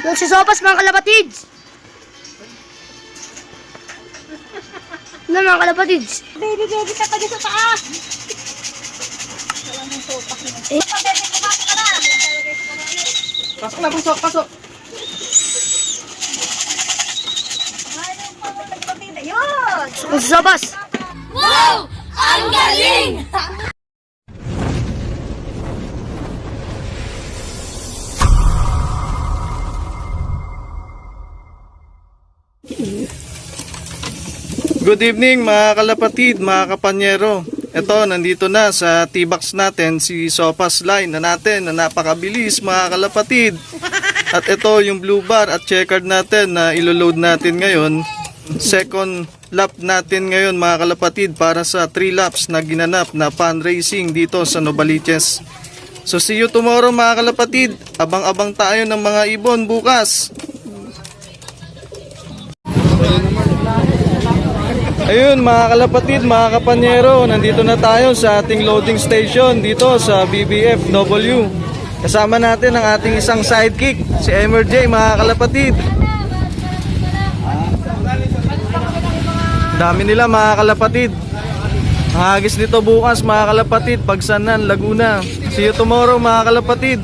Yung si Sopas mga kalapatids. Ano mga kalapatids? Baby ka pa dito sa taas. Eh? Pasok na, pasok, pasok. Yun! Yung si Sopas. Wow! Ang galing! Good evening mga kalapatid, mga kapanyero. Ito, nandito na sa T-Box natin si Sopas line na natin na napakabilis mga kalapatid. At ito yung blue bar at checkered natin na iloload natin ngayon. Second lap natin ngayon mga kalapatid para sa 3 laps na ginanap na fan racing dito sa Novaliches. So see you tomorrow mga kalapatid. Abang-abang tayo ng mga ibon bukas. Ayun mga kalapatid, mga kapanyero, nandito na tayo sa ating loading station dito sa BBFW. Kasama natin ang ating isang sidekick, si MJ mga kalapatid. Dami nila mga kalapatid. Ang hagis nito bukas mga kalapatid, Pagsanan, Laguna. See you tomorrow mga kalapatid.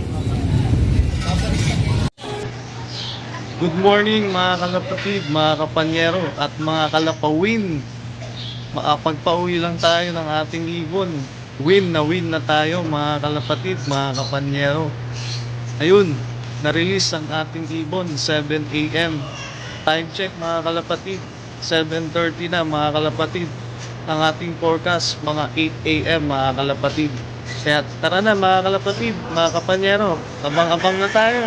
Good morning mga kalapatid, mga kapanyero at mga kalapawin. Makapagpauwi lang tayo ng ating ibon. Win na tayo mga kalapatid, mga kapanyero. Ayun, na-release ang ating ibon 7 AM. Time check mga kalapatid, 7:30 na mga kalapatid. Ang ating forecast mga 8 AM mga kalapatid. Kaya tara na mga kalapatid, mga kapanyero, abang-abang na tayo.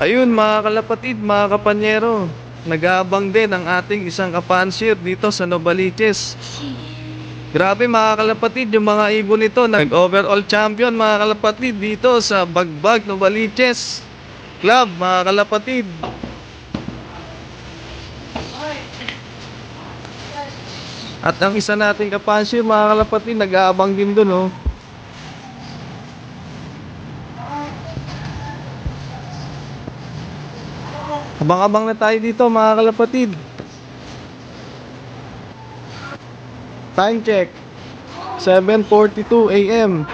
Ayun mga kalapatid, mga kapanyero, nag-aabang din ang ating isang kapansir dito sa Novaliches. Grabe mga kalapatid, yung mga ibon nito nag-overall champion mga kalapatid dito sa Bagbag Novaliches Club mga kalapatid. At ang isa nating kapansir mga kalapatid, nag-aabang din dun oh. Abang-abang na tayo dito mga kalapatid. Time check 7:42 AM.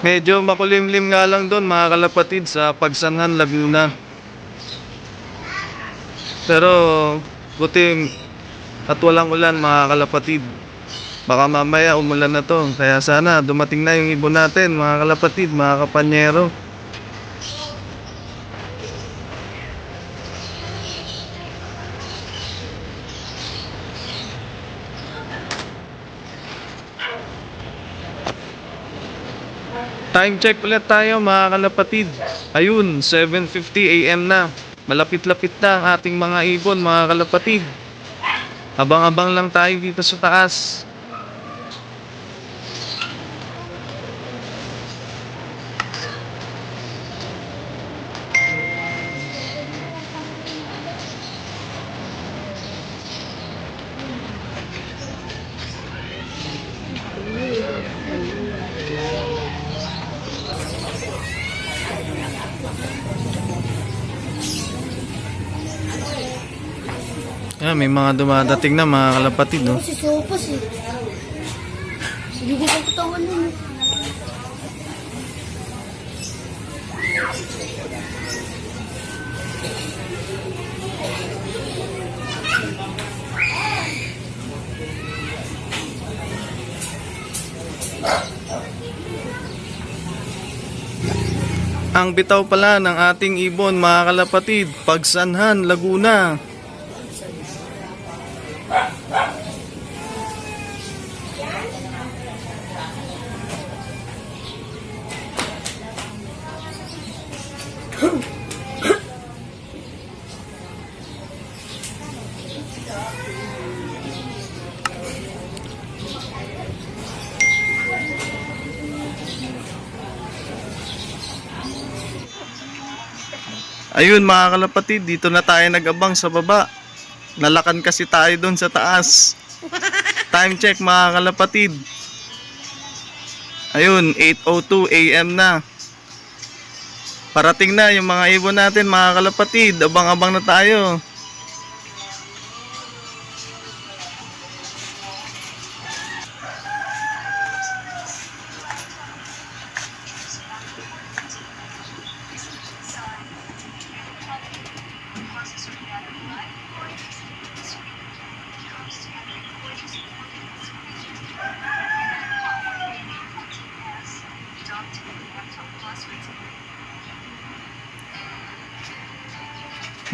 Medyo makulimlim nga lang doon mga kalapatid sa Pagsanan, Laguna. Pero buti at walang ulan mga kalapatid. Baka mamaya umulan na to. Kaya sana dumating na yung ibon natin mga kalapatid, mga kapanyero. Time check ulit tayo mga kalapatid. Ayun, 7:50 AM na. Malapit-lapit na ang ating mga ibon mga kalapatid. Abang-abang lang tayo dito sa taas. May mga dumadating na mga kalapatid no? Si Sopas eh. Hindi ko katawan nun. Ang bitaw pala ng ating ibon mga kalapatid, Pagsanhan, Laguna. Ayun mga kalapatid, dito na tayo nag-abang sa baba. Nalakan kasi tayo doon sa taas. Time check mga kalapatid. Ayun, 8:02 AM na. Parating na yung mga ibon natin mga kalapatid. Abang-abang na tayo.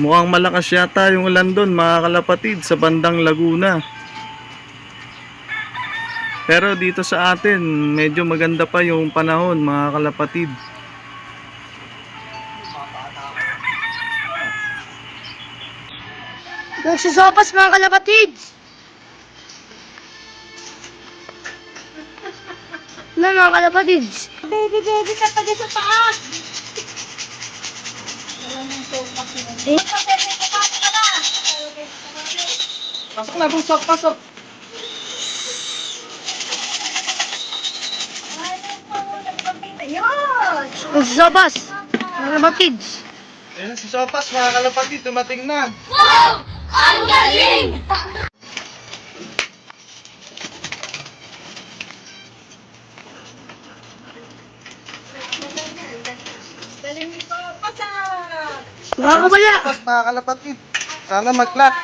Mukhang malakas yata yung ulan doon mga kalapatid sa bandang Laguna. Pero dito sa atin medyo maganda pa yung panahon mga kalapatid. Nagsasopas mga kalapatid. Na mga kalapatid. Baby ka pa dyan sa taas. Pasok na, pasok. Ayun! Nagsasopas mga kalapatid. Ayun si Sopas mga kalapatid, dumating na. Wow! Ang galing! Galing nito, pasak! Makakabala. Sopas mga kalapatid, sana mag-clap.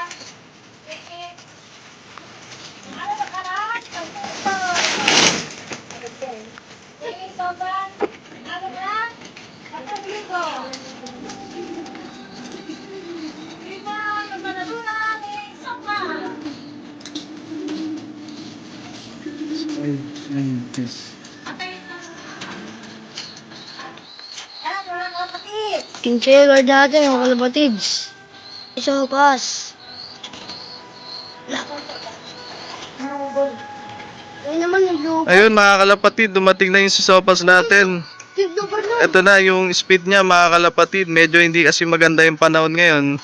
Ano ba karat? Sige, soban. Ano ba? Pagkabligo. Viva! Nagmanalunan! Soban! Yan, mga kapatid. Kinchegar natin mga kalapatid. Nagsasopas. Ayun naman yung blue. Ayun mga kalapatid, dumating na yung si Sopas natin. Yung blue bird na. Ito na yung speed niya mga kalapatid. Medyo hindi kasi maganda yung panahon ngayon.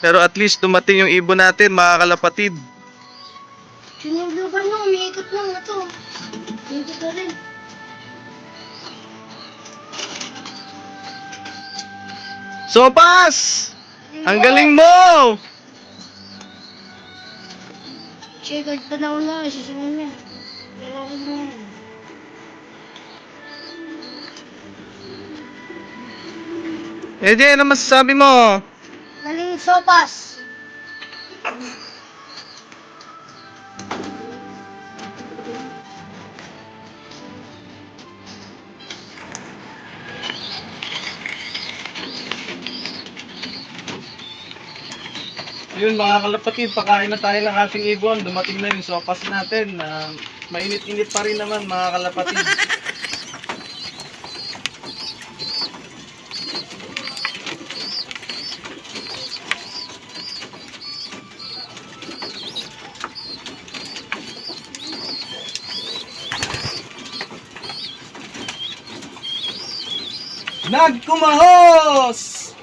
Pero at least dumating yung ibon natin mga kalapatid. Yun yung blue bird na. Umiikot lang ito. Umiikot na rin. Sopas! Ang galing mo! Check pa na una. Susunod niya. Kailangan mo. EJ, ano masasabi mo? Galing sopas. Yun mga kalapatid, pakain na tayo ng ating ibon. Dumating na yung sopas natin. Mainit-init pa rin naman mga kalapatid. Nagkumahos!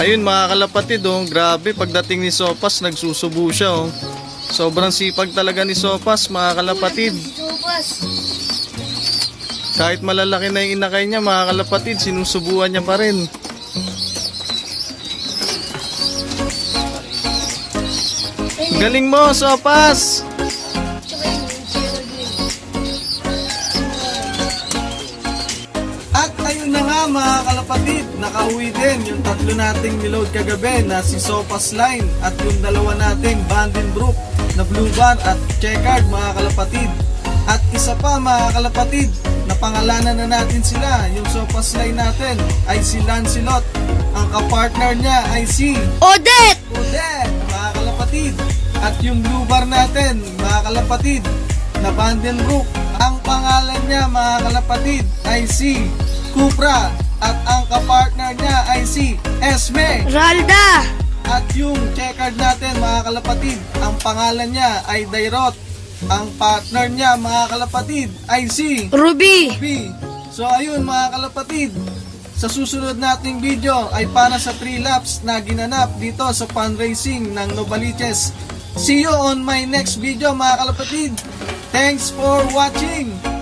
Ayun mga kalapatid, oh, grabe pagdating ni Sopas nagsusubo siya, oh. Sobrang sipag talaga ni Sopas mga kalapatid. Sopas. Kahit malalaki na yung inakay niya mga kalapatid, sinusubuan niya pa rin. Galing mo Sopas! Tsaka yun. At ayun na nga mga kalapatid, nakauwi din yung tatlo nating niload kagabi na si Sopas Line at yung dalawa nating Vandenbroek na Blue Band at Checkered mga kalapatid. At isa pa mga kalapatid, napangalanan na natin sila. Yung Sopas Line natin ay si Lancelot, ang kapartner niya ay si Odette! Odette mga kalapatid. At yung Blue Bar natin mga kalapatid na Vandenbroek, ang pangalan niya mga kalapatid ay si Cupra at ang kapartner niya ay si Esme. Ralda! At yung checkard natin mga kalapatid, ang pangalan niya ay Dairot. Ang partner niya mga kalapatid ay si Ruby! Ruby. So ayun mga kalapatid, sa susunod nating video ay para sa 3 laps na ginanap dito sa fundraising ng Novaliches. See you on my next video mga kalapatid. Thanks for watching!